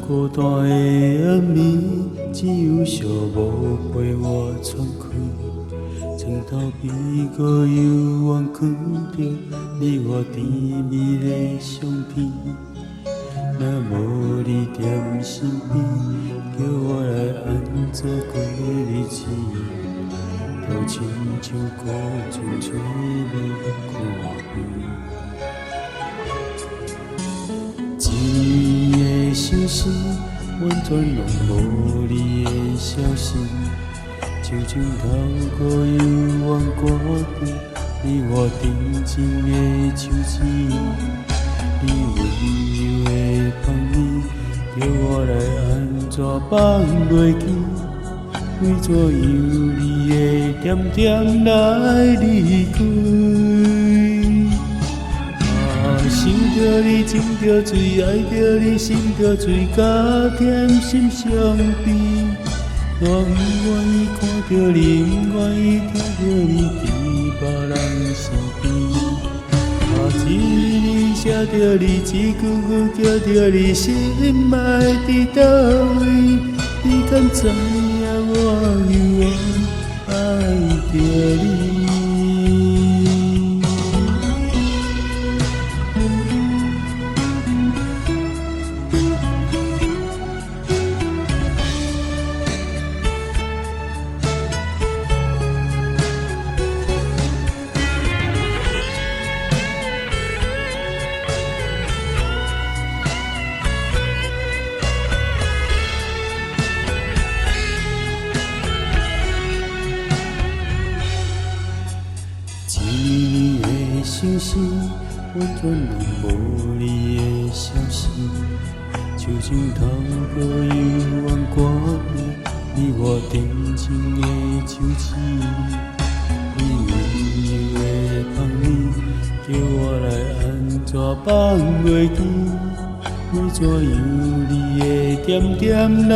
孤单的暗暝，只有寂寞陪我喘气。床头边搁犹原看着你我甜蜜的相片。若无你踮身边，叫我来安怎过日子？都亲像孤船吹无看边。一年的城市，完全拢无你的消息。手指头搁犹原挂着你我甜情的手指。你温柔的香味，叫我来安怎放袂记？为怎样你会点点来离开？想着你，情着醉，爱着你，心着醉，加添心伤悲。我不愿意看着你，不愿意听着你在别人身边。一字写着你，一句句叫着你，心爱伫倒位？你敢知影我犹原爱着你？一年的城市，完全拢无你的消息。手指头搁犹原挂着你我甜情的手指。你温柔的香味，叫我来安怎放袂记？为怎样你会点点来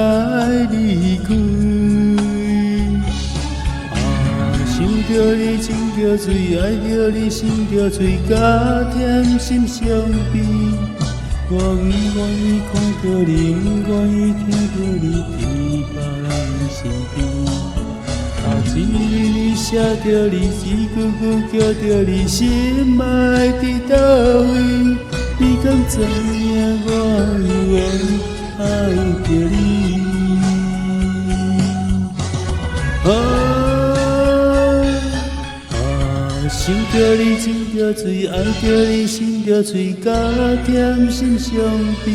离开？想着你，情着醉，爱着你，心着醉，加添心伤悲。我不愿意看着你，不愿意听着你在别人身边。一字写着你，一句句叫着你，心爱伫倒位？你敢知影我犹原爱着你？想着你，情着醉，爱着你，心着醉，加添心伤悲。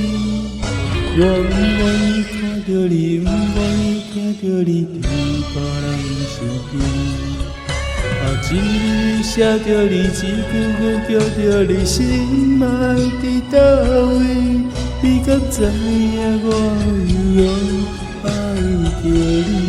我不愿意看着你，不愿意听着你在别人身边。一字写着你，一句句叫着你，心爱伫倒位？你敢知影我犹原爱着你？